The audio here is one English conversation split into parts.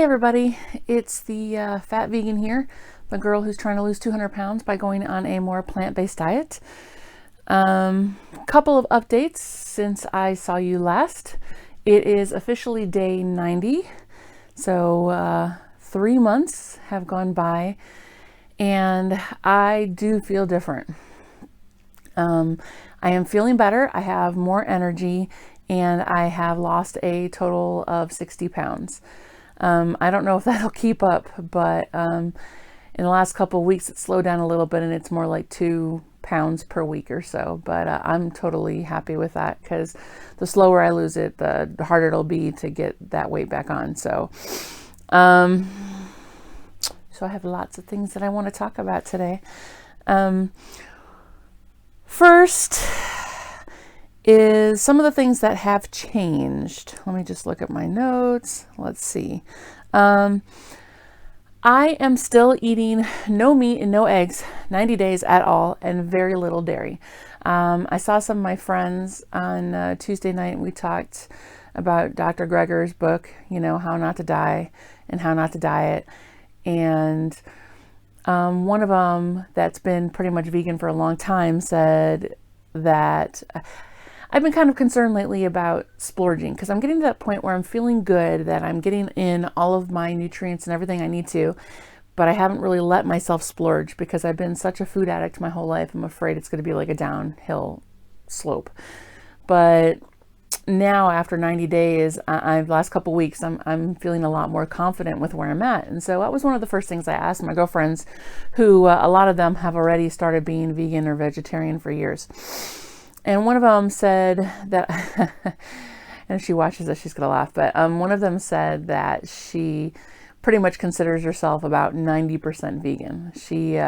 everybody, it's the fat vegan here, the girl who's trying to lose 200 pounds by going on a more plant-based diet. Couple of updates since I saw you last. It is officially day 90, so 3 months have gone by and I do feel different. I am feeling better, I have more energy, and I have lost a total of 60 pounds. I don't know if that'll keep up, but in the last couple of weeks it slowed down a little bit and it's more like 2 pounds per week or so. But I'm totally happy with that, because the slower I lose it, the harder it'll be to get that weight back on. So I have lots of things that I want to talk about today. First is some of the things that have changed. Let me just look at my notes. Let's see. I am still eating no meat and no eggs, 90 days at all, and very little dairy. I saw some of my friends on Tuesday night, and we talked about Dr. Greger's book, you know, How Not to Die and How Not to Diet. And one of them that's been pretty much vegan for a long time said that I've been kind of concerned lately about splurging, because I'm getting to that point where I'm feeling good, that I'm getting in all of my nutrients and everything I need to, but I haven't really let myself splurge because I've been such a food addict my whole life. I'm afraid it's going to be like a downhill slope. But now, after 90 days, last couple weeks, I'm feeling a lot more confident with where I'm at. And so that was one of the first things I asked my girlfriends, who a lot of them have already started being vegan or vegetarian for years. And one of them said that, and if she watches this, she's going to laugh, but one of them said that she pretty much considers herself about 90% vegan. She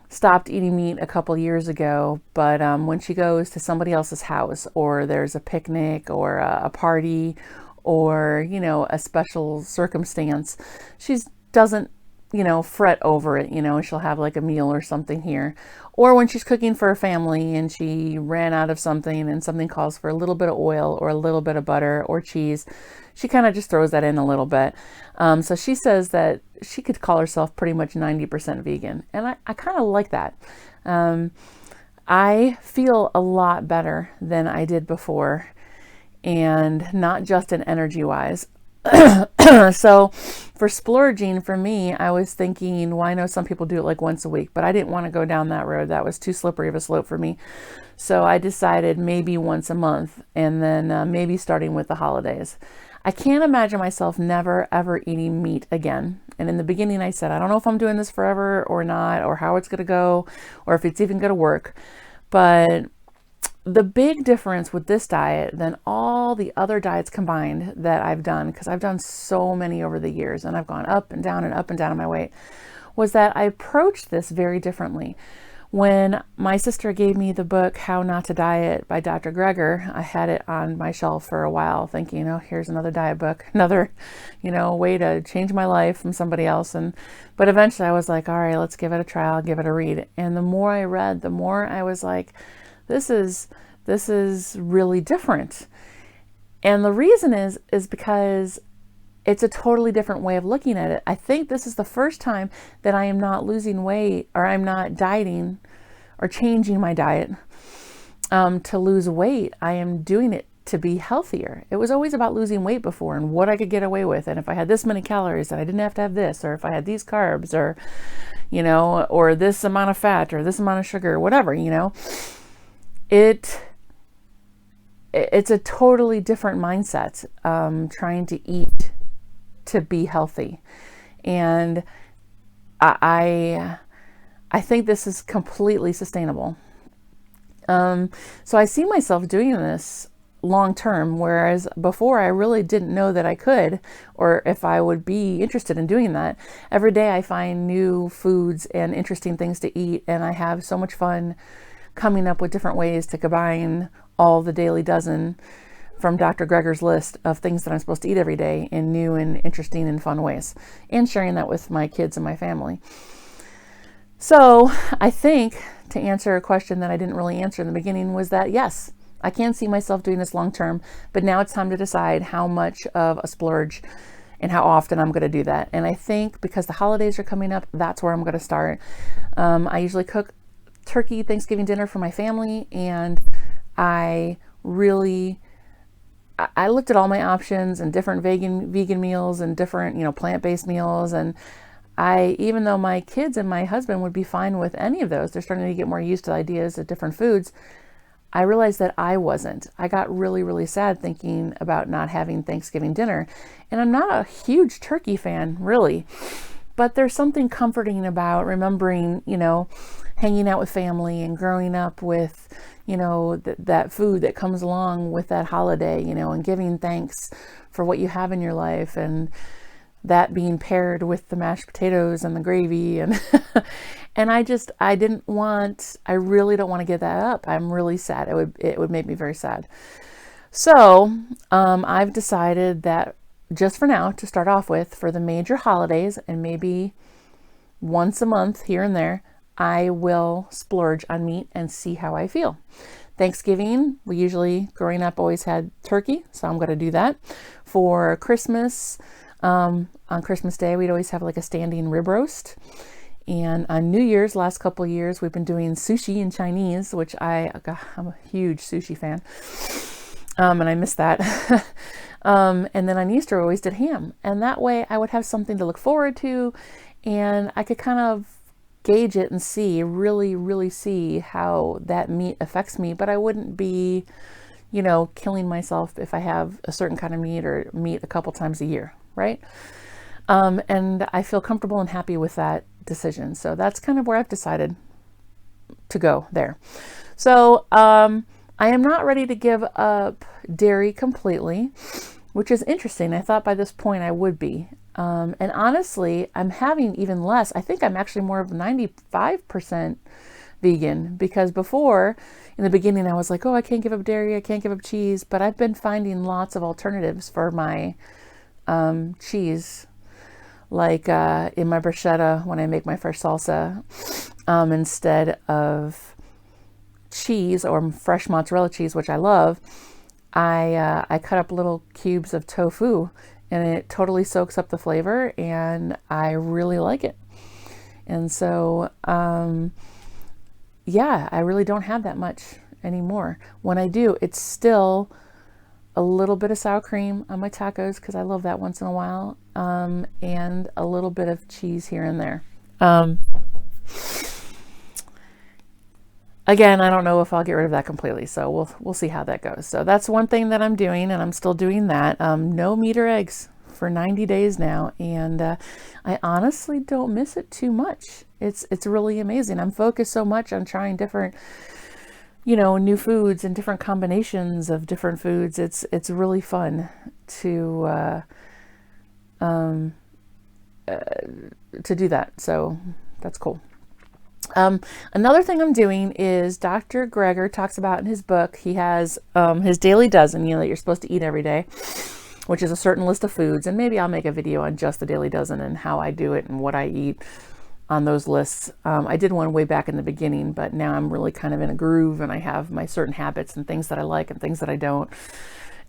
stopped eating meat a couple years ago, but when she goes to somebody else's house, or there's a picnic or a party, or, you know, a special circumstance, she doesn't, you know, fret over it. You know, she'll have like a meal or something here. Or when she's cooking for a family and she ran out of something and something calls for a little bit of oil or a little bit of butter or cheese, she kind of just throws that in a little bit. So she says that she could call herself pretty much 90% vegan. And I kind of like that. I feel a lot better than I did before, and not just in energy wise. So for splurging, for me, I was thinking, well, I know some people do it like once a week, but I didn't want to go down that road. That was too slippery of a slope for me. So I decided maybe once a month, and then maybe starting with the holidays. I can't imagine myself never ever eating meat again. And in the beginning I said, I don't know if I'm doing this forever or not, or how it's going to go, or if it's even going to work. But the big difference with this diet than all the other diets combined that I've done, because I've done so many over the years and I've gone up and down on my weight, was that I approached this very differently. When my sister gave me the book, How Not to Diet by Dr. Greger, I had it on my shelf for a while thinking, oh, here's another diet book, another, you know, way to change my life from somebody else. But eventually I was like, all right, let's give it a try. I'll give it a read. And the more I read, the more I was like, this is really different. And the reason is because it's a totally different way of looking at it. I think this is the first time that I am not losing weight, or I'm not dieting or changing my diet to lose weight. I am doing it to be healthier. It was always about losing weight before and what I could get away with. And if I had this many calories, that I didn't have to have this, or if I had these carbs, or, you know, or this amount of fat, or this amount of sugar, or whatever, you know, it's a totally different mindset, trying to eat to be healthy. And I think this is completely sustainable. So I see myself doing this long term, whereas before I really didn't know that I could, or if I would be interested in doing that. Every day I find new foods and interesting things to eat, and I have so much fun coming up with different ways to combine all the daily dozen from Dr. Greger's list of things that I'm supposed to eat every day in new and interesting and fun ways, and sharing that with my kids and my family. So I think, to answer a question that I didn't really answer in the beginning, was that yes, I can see myself doing this long term, but now it's time to decide how much of a splurge and how often I'm going to do that. And I think because the holidays are coming up, that's where I'm going to start. I usually cook turkey Thanksgiving dinner for my family, and I looked at all my options and different vegan meals and different, plant-based meals. And even though my kids and my husband would be fine with any of those, they're starting to get more used to ideas of different foods. I realized that I wasn't. I got really, really sad thinking about not having Thanksgiving dinner. And I'm not a huge turkey fan, really. But there's something comforting about remembering, hanging out with family and growing up with, that food that comes along with that holiday, and giving thanks for what you have in your life, and that being paired with the mashed potatoes and the gravy. And and I really don't want to give that up. I'm really sad. It would make me very sad. So I've decided that just for now, to start off with, for the major holidays and maybe once a month here and there, I will splurge on meat and see how I feel. Thanksgiving, we usually, growing up, always had turkey, so I'm going to do that. For Christmas, on Christmas Day, we'd always have like a standing rib roast. And on New Year's, last couple of years, we've been doing sushi and Chinese, which I'm a huge sushi fan. And I miss that. And then on Easter, we always did ham. And that way I would have something to look forward to, and I could kind of gauge it and really, really see how that meat affects me. But I wouldn't be, killing myself if I have a certain kind of meat or meat a couple times a year, right? And I feel comfortable and happy with that decision. So that's kind of where I've decided to go there. So I am not ready to give up dairy completely, which is interesting. I thought by this point I would be. And honestly, I'm having even less. I think I'm actually more of 95% vegan, because before, in the beginning, I was like, oh, I can't give up dairy, I can't give up cheese. But I've been finding lots of alternatives for my cheese. Like in my bruschetta, when I make my fresh salsa, instead of cheese or fresh mozzarella cheese, which I love, I cut up little cubes of tofu, and it totally soaks up the flavor, and I really like it. And so, I really don't have that much anymore. When I do, it's still a little bit of sour cream on my tacos, because I love that once in a while, and a little bit of cheese here and there. Again, I don't know if I'll get rid of that completely, so we'll see how that goes. So that's one thing that I'm doing, and I'm still doing that. No meat or eggs for 90 days now, and I honestly don't miss it too much. It's really amazing. I'm focused so much on trying different, new foods and different combinations of different foods. It's really fun to do that. So that's cool. Another thing I'm doing is Dr. Greger talks about in his book, he has his daily dozen, that you're supposed to eat every day, which is a certain list of foods. And maybe I'll make a video on just the daily dozen and how I do it and what I eat on those lists. I did one way back in the beginning, but now I'm really kind of in a groove, and I have my certain habits and things that I like and things that I don't.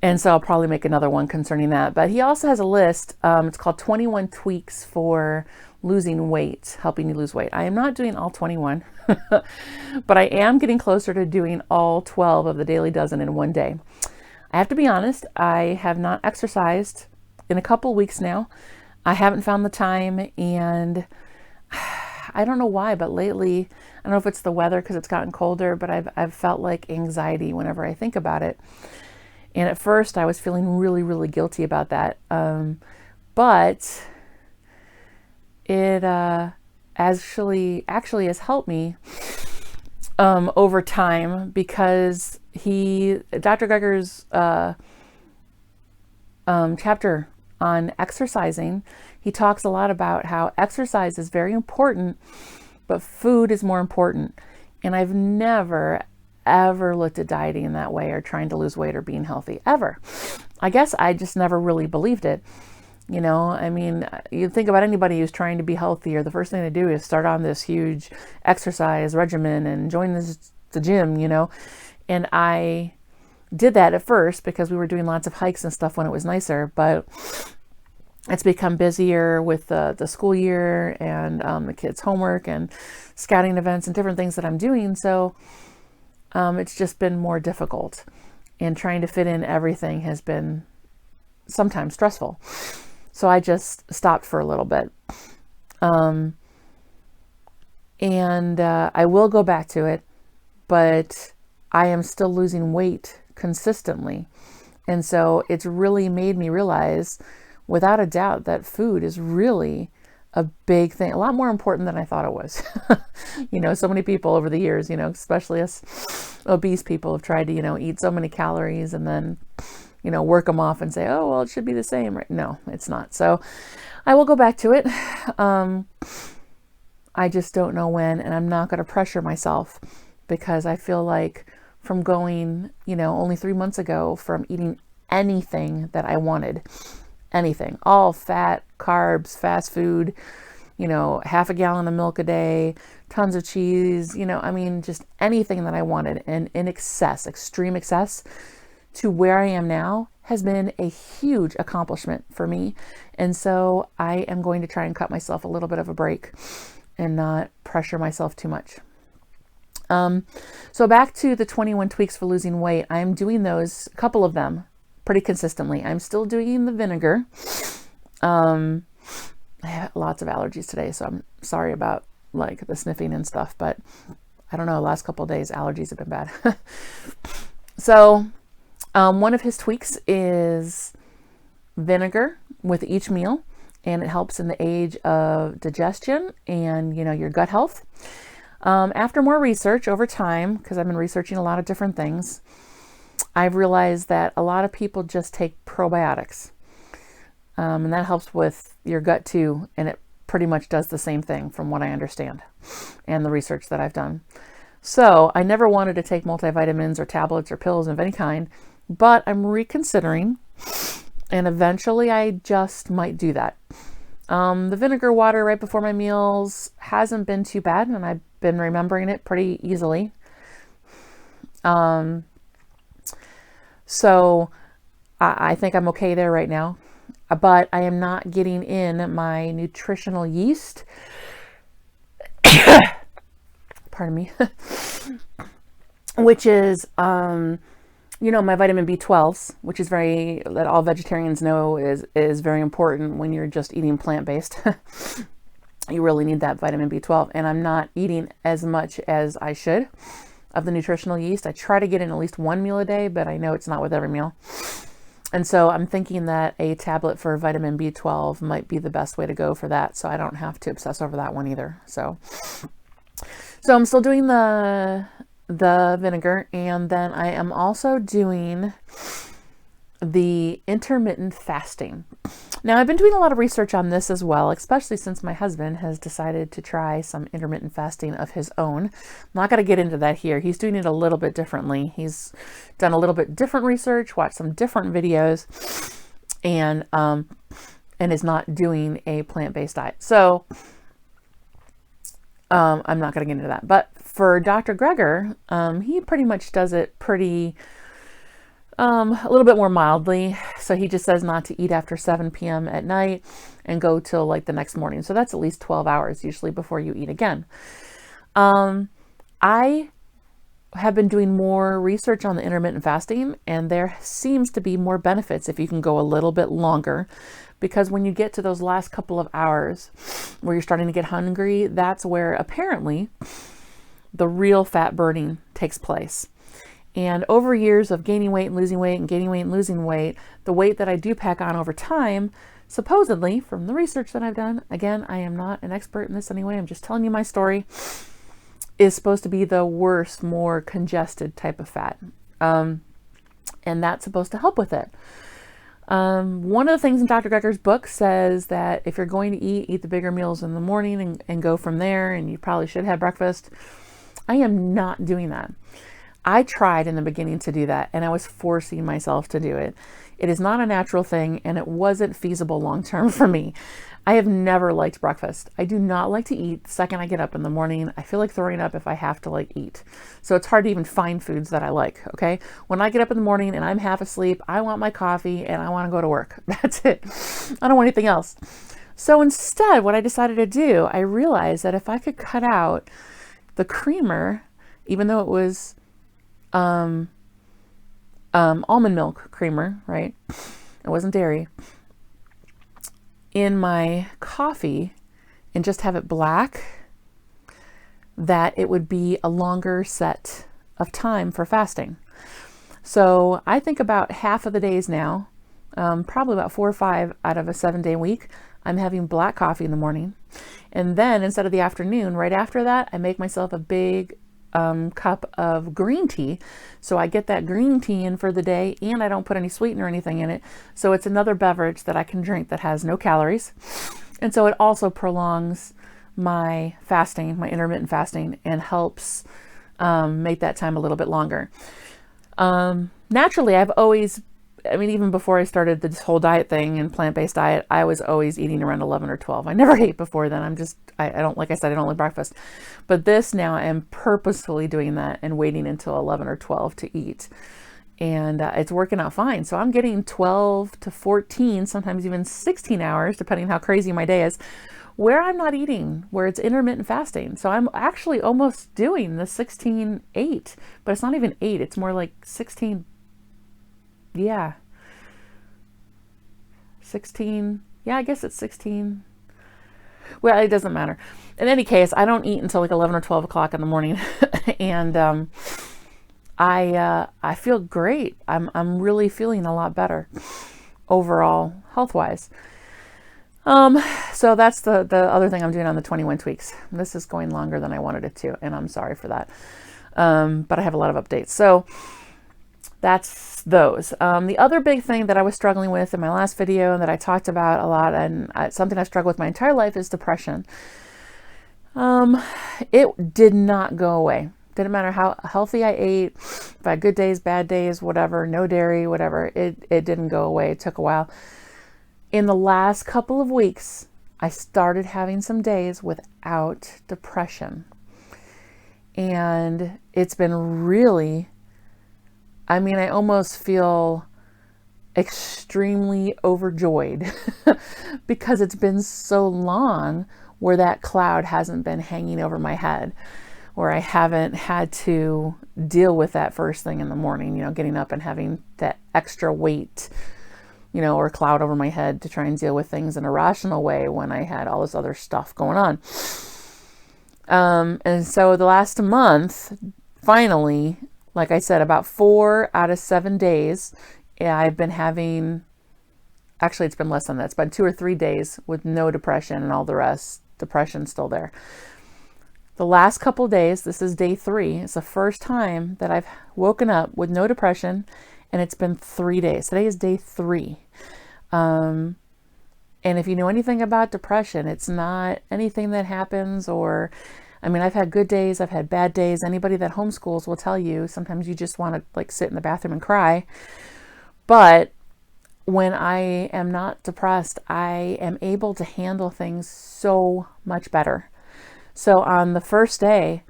And so I'll probably make another one concerning that. But he also has a list. It's called 21 Tweaks for Losing Weight, helping you lose weight. I am not doing all 21, but I am getting closer to doing all 12 of the daily dozen in one day. I have to be honest, I have not exercised in a couple weeks now. I haven't found the time, and I don't know why, but lately, I don't know if it's the weather because it's gotten colder, but I've felt like anxiety whenever I think about it. And at first I was feeling really, really guilty about that. But it actually has helped me over time, because Dr. Greger's chapter on exercising, he talks a lot about how exercise is very important, but food is more important. And I've never, ever looked at dieting in that way, or trying to lose weight or being healthy, ever. I guess I just never really believed it. I mean, you think about anybody who's trying to be healthier, the first thing they do is start on this huge exercise regimen and join the gym, and I did that at first because we were doing lots of hikes and stuff when it was nicer. But it's become busier with the school year and the kids' homework and scouting events and different things that I'm doing. So it's just been more difficult, and trying to fit in everything has been sometimes stressful. So I just stopped for a little bit. And I will go back to it, but I am still losing weight consistently. And so it's really made me realize, without a doubt, that food is really a big thing, a lot more important than I thought it was. So many people over the years, especially us obese people, have tried to, eat so many calories and then, work them off and say, oh, well, it should be the same. Right? No, it's not. So I will go back to it. I just don't know when, and I'm not going to pressure myself, because I feel like from going, only 3 months ago, from eating anything that I wanted, anything, all fat, carbs, fast food, half a gallon of milk a day, tons of cheese, just anything that I wanted, and in excess, extreme excess, to where I am now has been a huge accomplishment for me. And so I am going to try and cut myself a little bit of a break and not pressure myself too much. So back to the 21 tweaks for losing weight. I'm doing those, a couple of them, pretty consistently. I'm still doing the vinegar. I have lots of allergies today, so I'm sorry about like the sniffing and stuff, but I don't know, the last couple of days allergies have been bad. So one of his tweaks is vinegar with each meal, and it helps in the age of digestion and, your gut health. After more research over time, because I've been researching a lot of different things, I've realized that a lot of people just take probiotics. And that helps with your gut too. And it pretty much does the same thing from what I understand and the research that I've done. So I never wanted to take multivitamins or tablets or pills of any kind, but I'm reconsidering, and eventually I just might do that. The vinegar water right before my meals hasn't been too bad, and I've been remembering it pretty easily. So I think I'm okay there right now, but I am not getting in my nutritional yeast. Pardon me. Which is, my vitamin B12s, which is that all vegetarians know is very important when you're just eating plant-based. You really need that vitamin B12, and I'm not eating as much as I should of the nutritional yeast. I try to get in at least one meal a day, but I know it's not with every meal. And so I'm thinking that a tablet for vitamin B12 might be the best way to go for that, so I don't have to obsess over that one either. So I'm still doing the vinegar, and then I am also doing the intermittent fasting. Now, I've been doing a lot of research on this as well, especially since my husband has decided to try some intermittent fasting of his own. I'm not going to get into that here. He's doing it a little bit differently. He's done a little bit different research, watched some different videos, and is not doing a plant-based diet. So I'm not going to get into that. But for Dr. Greger, he pretty much does it a little bit more mildly. So he just says not to eat after 7 p.m. at night and go till like the next morning. So that's at least 12 hours usually before you eat again. I have been doing more research on the intermittent fasting, and there seems to be more benefits if you can go a little bit longer, because when you get to those last couple of hours where you're starting to get hungry, that's where apparently the real fat burning takes place. And over years of gaining weight and losing weight and gaining weight and losing weight, the weight that I do pack on over time, supposedly from the research that I've done, again, I am not an expert in this anyway, I'm just telling you my story, is supposed to be the worse, more congested type of fat. And that's supposed to help with it. One of the things in Dr. Greger's book says that if you're going to eat the bigger meals in the morning and go from there, and you probably should have breakfast. I am not doing that. I tried in the beginning to do that, and I was forcing myself to do it. It is not a natural thing, and it wasn't feasible long term for me. I have never liked breakfast. I do not like to eat the second I get up in the morning. I feel like throwing up if I have to like eat. So it's hard to even find foods that I like, okay? When I get up in the morning and I'm half asleep, I want my coffee and I want to go to work. That's it. I don't want anything else. So instead, what I decided to do, I realized that if I could cut out the creamer, even though it was almond milk creamer, right? It wasn't dairy, in my coffee, and just have it black, that it would be a longer set of time for fasting. So I think about half of the days now, probably about 4 or 5 out of a 7-day week, I'm having black coffee in the morning. And then instead of the afternoon, right after that, I make myself a big cup of green tea. So I get that green tea in for the day, and I don't put any sweetener or anything in it. So it's another beverage that I can drink that has no calories. And so it also prolongs my fasting, my intermittent fasting, and helps make that time a little bit longer. Naturally, even before I started this whole diet thing and plant-based diet, I was always eating around 11 or 12. I never ate before then. I don't, like I said, I don't like breakfast. But this now, I am purposefully doing that and waiting until 11 or 12 to eat. And it's working out fine. So I'm getting 12 to 14, sometimes even 16 hours, depending on how crazy my day is, where I'm not eating, where it's intermittent fasting. So I'm actually almost doing the 16-8, but it's not even 8. It's more like 16. Yeah. 16. Yeah, I guess it's 16. Well, it doesn't matter. In any case, I don't eat until like 11 or 12 o'clock in the morning. And I feel great. I'm really feeling a lot better overall health-wise. So that's the other thing I'm doing on the 21 tweaks. This is going longer than I wanted it to, and I'm sorry for that. But I have a lot of updates. So that's those. The other big thing that I was struggling with in my last video and that I talked about a lot, and something I've struggled with my entire life, is depression. It did not go away. Didn't matter how healthy I ate, if I had good days, bad days, whatever, no dairy, whatever, it didn't go away. It took a while. In the last couple of weeks, I started having some days without depression. And it's been really, I almost feel extremely overjoyed because it's been so long where that cloud hasn't been hanging over my head, where I haven't had to deal with that first thing in the morning, getting up and having that extra weight, or cloud over my head to try and deal with things in a rational way when I had all this other stuff going on. And so the last month, finally, like I said, about 4 out of 7 days, I've been having, actually it's been less than that. It's been 2 or 3 days with no depression, and all the rest, depression's still there. The last couple of days, this is day 3. It's the first time that I've woken up with no depression, and it's been 3 days. Today is day 3. And if you know anything about depression, it's not anything that happens I've had good days, I've had bad days. Anybody that homeschools will tell you sometimes you just want to sit in the bathroom and cry. But when I am not depressed, I am able to handle things so much better. So on the first day,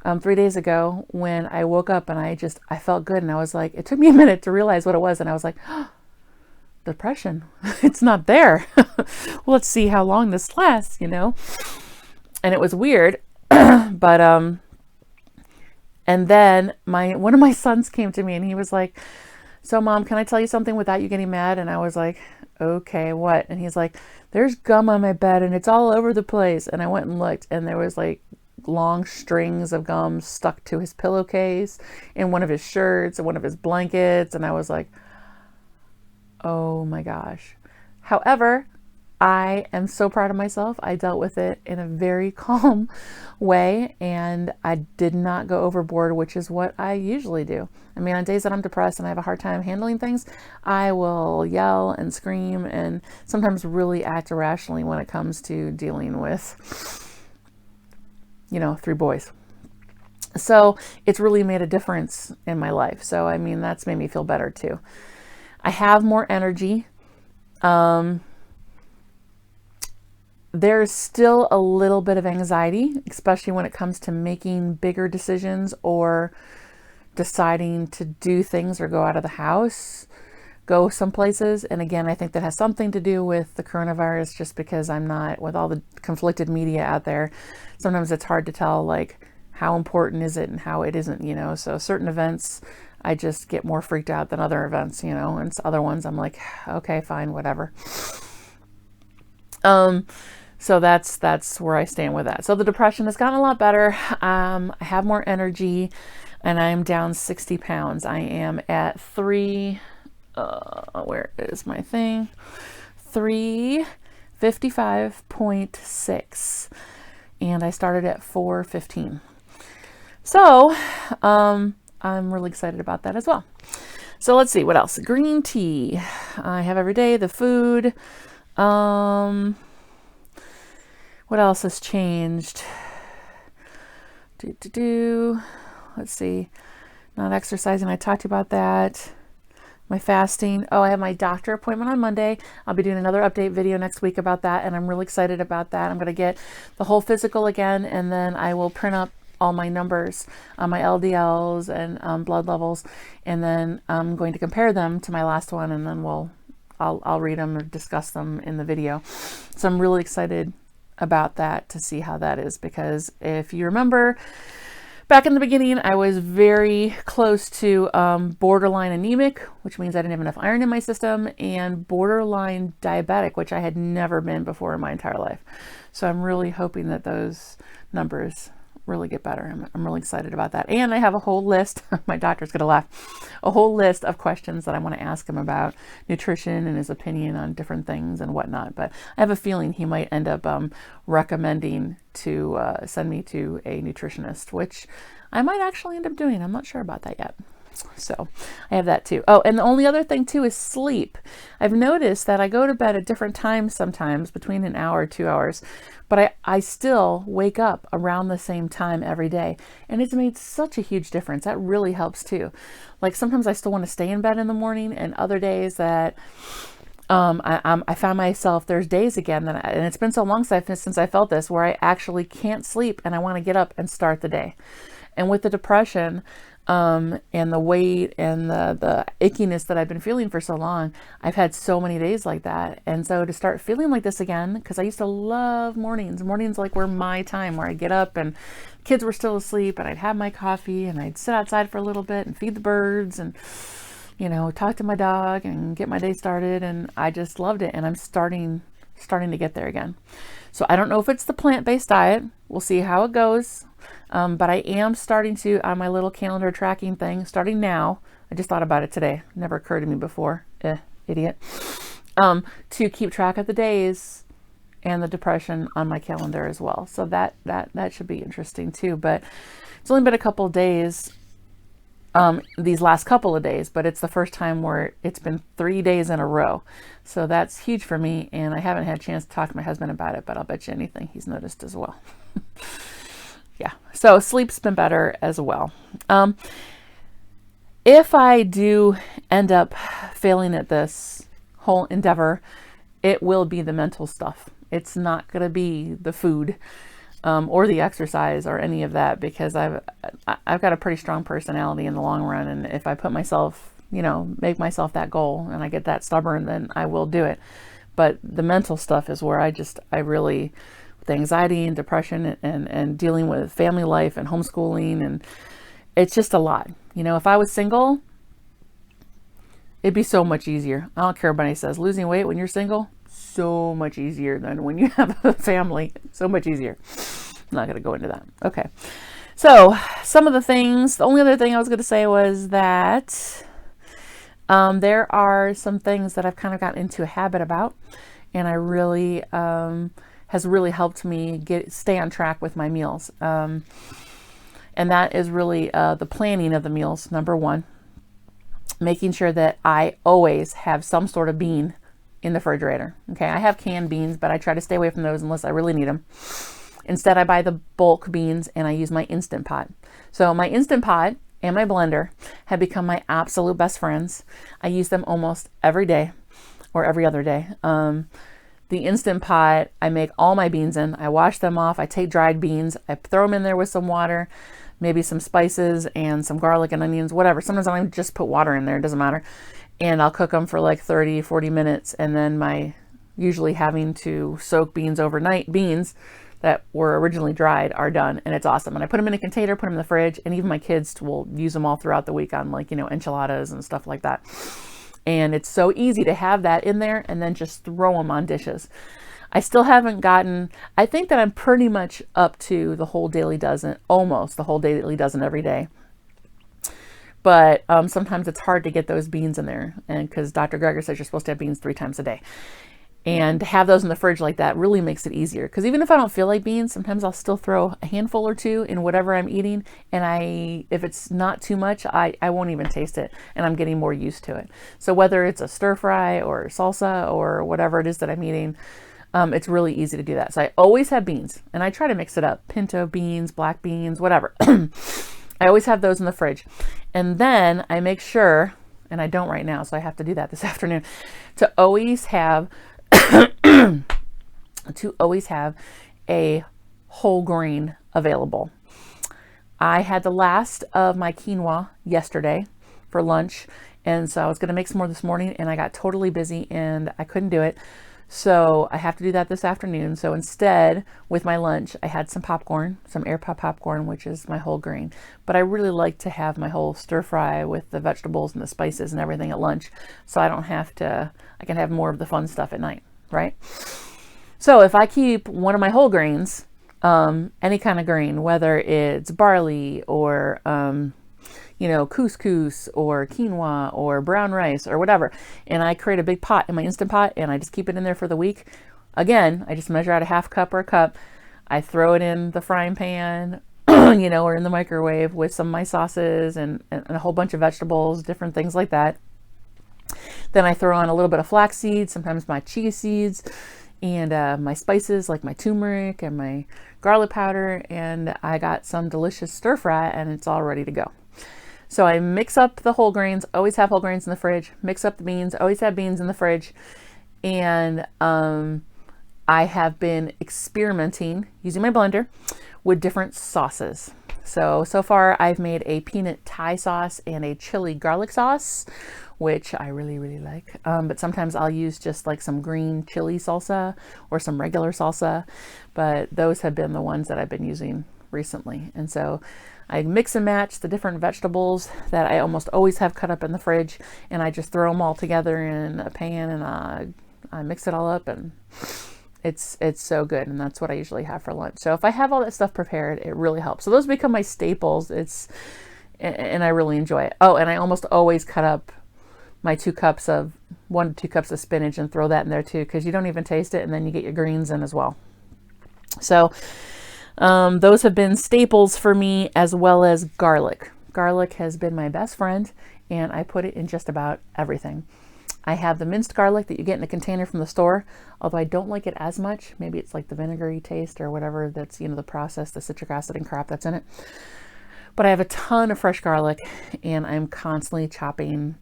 3 days ago, when I woke up and I felt good, and I was like, it took me a minute to realize what it was. And I was like, depression, it's not there. Well, let's see how long this lasts, And it was weird. But, and then one of my sons came to me and he was like, so Mom, can I tell you something without you getting mad? And I was like, okay, what? And he's like, there's gum on my bed and it's all over the place. And I went and looked, and there was like long strings of gum stuck to his pillowcase, in one of his shirts, and one of his blankets. And I was like, oh my gosh. However, I am so proud of myself. I dealt with it in a very calm way, and I did not go overboard, which is what I usually do. On days that I'm depressed and I have a hard time handling things, I will yell and scream and sometimes really act irrationally when it comes to dealing with, 3 boys. So it's really made a difference in my life. So, I mean, that's made me feel better too. I have more energy. There's still a little bit of anxiety, especially when it comes to making bigger decisions or deciding to do things or go out of the house, go some places. And again, I think that has something to do with the coronavirus, just because I'm not, with all the conflicted media out there, sometimes it's hard to tell like how important is it and how it isn't, you know. So certain events I just get more freaked out than other events, you know, and other ones I'm like, okay, fine, whatever. So that's where I stand with that. So the depression has gotten a lot better. I have more energy, and I'm down 60 pounds. I am at where is my thing? 355.6. And I started at 415. So, I'm really excited about that as well. So let's see what else. Green tea. I have every day. The food. What else has changed? Let's see. Not exercising. I talked about that. My fasting. Oh, I have my doctor appointment on Monday. I'll be doing another update video next week about that, and I'm really excited about that. I'm going to get the whole physical again, and then I will print up all my numbers, my LDLs and blood levels, and then I'm going to compare them to my last one, and then I'll read them or discuss them in the video. So I'm really excited about that to see how that is, because if you remember back in the beginning, I was very close to borderline anemic, which means I didn't have enough iron in my system, and borderline diabetic, which I had never been before in my entire life. So I'm really hoping that those numbers really get better. I'm really excited about that. And I have a whole list, my doctor's gonna laugh, a whole list of questions that I want to ask him about nutrition and his opinion on different things and whatnot. But I have a feeling he might end up recommending to send me to a nutritionist, which I might actually end up doing. I'm not sure about that yet. So I have that too. Oh, and the only other thing too is sleep. I've noticed that I go to bed at different times sometimes, between an hour, 2 hours, but I still wake up around the same time every day. And it's made such a huge difference. That really helps too. Like sometimes I still want to stay in bed in the morning, and other days that I found myself, there's days again that and it's been so long since I felt this, where I actually can't sleep and I want to get up and start the day. And with the depression, and the weight and the ickiness that I've been feeling for so long, I've had so many days like that. And so to start feeling like this again, because I used to love mornings. Mornings like were my time, where I'd get up and kids were still asleep, and I'd have my coffee and I'd sit outside for a little bit and feed the birds and, you know, talk to my dog and get my day started. And I just loved it. And I'm starting to get there again. So I don't know if it's the plant-based diet. We'll see how it goes. But I am starting to, on my little calendar tracking thing, starting now. I just thought about it today. Never occurred to me before. Idiot. To keep track of the days and the depression on my calendar as well. So that should be interesting too. But it's only been a couple of days, these last couple of days, but it's the first time where it's been 3 days in a row. So that's huge for me. And I haven't had a chance to talk to my husband about it, but I'll bet you anything he's noticed as well. Yeah, so sleep's been better as well. If I do end up failing at this whole endeavor, it will be the mental stuff. It's not going to be the food or the exercise or any of that, because I've got a pretty strong personality in the long run. And if I put myself, you know, make myself that goal and I get that stubborn, then I will do it. But the mental stuff is where I really, with anxiety and depression and dealing with family life and homeschooling, and it's just a lot. You know, if I was single, it'd be so much easier. I don't care what anybody says. Losing weight when you're single, so much easier than when you have a family. So much easier. I'm not going to go into that. Okay. So some of the things, the only other thing I was going to say was that there are some things that I've kind of gotten into a habit about, and I really, has really helped me stay on track with my meals. And that is really the planning of the meals, number one. Making sure that I always have some sort of bean in the refrigerator. Okay, I have canned beans, but I try to stay away from those unless I really need them. Instead, I buy the bulk beans and I use my Instant Pot. So my Instant Pot and my blender have become my absolute best friends. I use them almost every day or every other day. The Instant Pot, I make all my beans in. I wash them off. I take dried beans. I throw them in there with some water, maybe some spices and some garlic and onions, whatever. Sometimes I just put water in there. It doesn't matter. And I'll cook them for like 30, 40 minutes. And then my usually having to soak beans overnight, beans that were originally dried are done. And it's awesome. And I put them in a container, put them in the fridge. And even my kids will use them all throughout the week on like, enchiladas and stuff like that. And it's so easy to have that in there and then just throw them on dishes. I still haven't gotten, I think that I'm pretty much up to the whole daily dozen, almost the whole daily dozen every day. But sometimes it's hard to get those beans in there. And because Dr. Greger says you're supposed to have beans 3 times a day. And to have those in the fridge like that really makes it easier. Because even if I don't feel like beans, sometimes I'll still throw a handful or two in whatever I'm eating. And if it's not too much, I won't even taste it. And I'm getting more used to it. So whether it's a stir fry or salsa or whatever it is that I'm eating, it's really easy to do that. So I always have beans. And I try to mix it up. Pinto beans, black beans, whatever. I always have those in the fridge. And then I make sure, and I don't right now, so I have to do that this afternoon, to always have a whole grain available. I had the last of my quinoa yesterday for lunch, and so I was going to make some more this morning, and I got totally busy and I couldn't do it. So I have to do that this afternoon. So instead, with my lunch, I had some popcorn, some air pop popcorn, which is my whole grain. But I really like to have my whole stir fry with the vegetables and the spices and everything at lunch. So I don't have to, I can have more of the fun stuff at night, right? So if I keep one of my whole grains, any kind of grain, whether it's barley or, couscous or quinoa or brown rice or whatever. And I create a big pot in my Instant Pot and I just keep it in there for the week. Again, I just measure out a half cup or a cup. I throw it in the frying pan, or in the microwave with some of my sauces and a whole bunch of vegetables, different things like that. Then I throw on a little bit of flax seeds, sometimes my chia seeds, and my spices like my turmeric and my garlic powder. And I got some delicious stir fry and it's all ready to go. So I mix up the whole grains, always have whole grains in the fridge, mix up the beans, always have beans in the fridge. And I have been experimenting using my blender with different sauces. So far I've made a peanut Thai sauce and a chili garlic sauce, which I really, really like. But sometimes I'll use just like some green chili salsa or some regular salsa. But those have been the ones that I've been using recently. And so I mix and match the different vegetables that I almost always have cut up in the fridge, and I just throw them all together in a pan, and I mix it all up, and it's so good. And that's what I usually have for lunch. So if I have all that stuff prepared, it really helps. So those become my staples. And I really enjoy it. Oh, and I almost always cut up my 1 to 2 cups of spinach and throw that in there too, because you don't even taste it, and then you get your greens in as well. So those have been staples for me, as well as garlic. Garlic has been my best friend, and I put it in just about everything. I have the minced garlic that you get in a container from the store, although I don't like it as much. Maybe it's like the vinegary taste or whatever that's, the process, the citric acid and crap that's in it. But I have a ton of fresh garlic, and I'm constantly chopping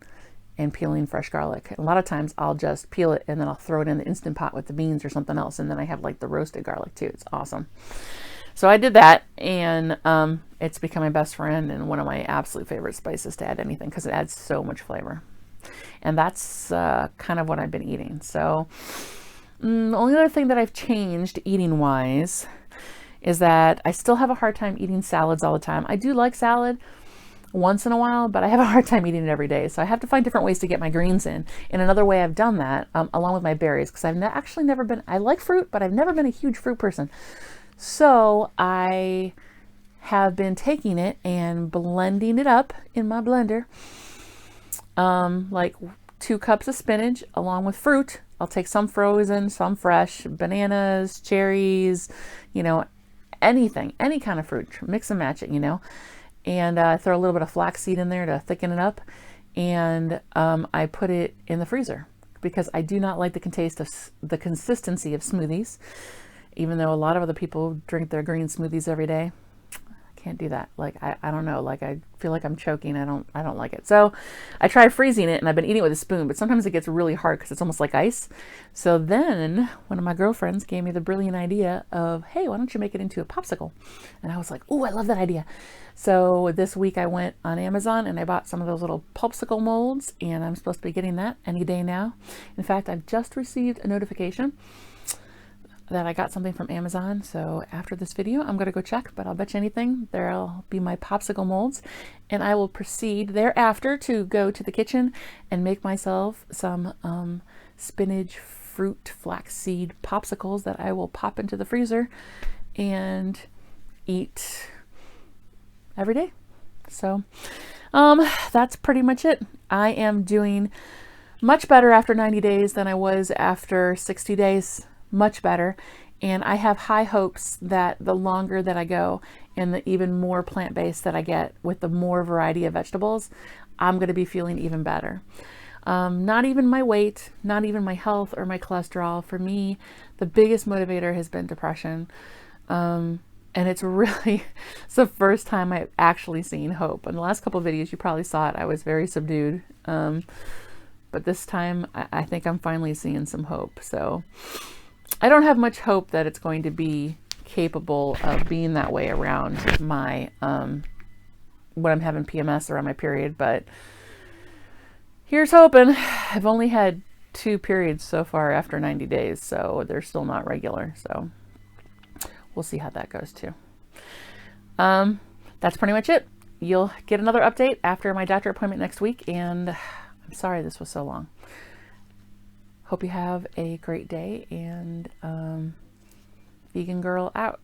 and peeling fresh garlic. A lot of times I'll just peel it and then I'll throw it in the Instant Pot with the beans or something else, and then I have like the roasted garlic too. It's awesome. So I did that, and it's become my best friend and one of my absolute favorite spices to add anything, because it adds so much flavor. And that's kind of what I've been eating. So the only other thing that I've changed eating wise is that I still have a hard time eating salads all the time. I do like salad once in a while, but I have a hard time eating it every day. So I have to find different ways to get my greens in. And another way I've done that, along with my berries, because I've actually never been, I like fruit, but I've never been a huge fruit person. So I have been taking it and blending it up in my blender. Like 2 cups of spinach along with fruit. I'll take some frozen, some fresh, bananas, cherries, anything, any kind of fruit, mix and match it, and throw a little bit of flaxseed in there to thicken it up. And I put it in the freezer because I do not like the consistency of smoothies. even though a lot of other people drink their green smoothies every day. Can't do that. Like, I don't know, like I feel like I'm choking. I don't like it. So I tried freezing it, and I've been eating it with a spoon, but sometimes it gets really hard because it's almost like ice. So then one of my girlfriends gave me the brilliant idea of, hey, why don't you make it into a popsicle? And I was like, oh, I love that idea. So this week I went on Amazon and I bought some of those little popsicle molds, and I'm supposed to be getting that any day now. In fact, I've just received a notification that I got something from Amazon. So after this video, I'm going to go check, but I'll bet you anything there'll be my popsicle molds, and I will proceed thereafter to go to the kitchen and make myself some spinach fruit flaxseed popsicles that I will pop into the freezer and eat every day. So that's pretty much it. I am doing much better after 90 days than I was after 60 days. Much better. And I have high hopes that the longer that I go and the even more plant-based that I get with the more variety of vegetables, I'm going to be feeling even better. Not even my weight, not even my health or my cholesterol. For me, the biggest motivator has been depression. And it's the first time I've actually seen hope. In the last couple of videos, you probably saw it. I was very subdued. But this time I think I'm finally seeing some hope. So I don't have much hope that it's going to be capable of being that way around my, when I'm having PMS around my period, but here's hoping. I've only had 2 periods so far after 90 days, so they're still not regular. So we'll see how that goes too. That's pretty much it. You'll get another update after my doctor appointment next week, and I'm sorry this was so long. Hope you have a great day, and Vegan Girl out.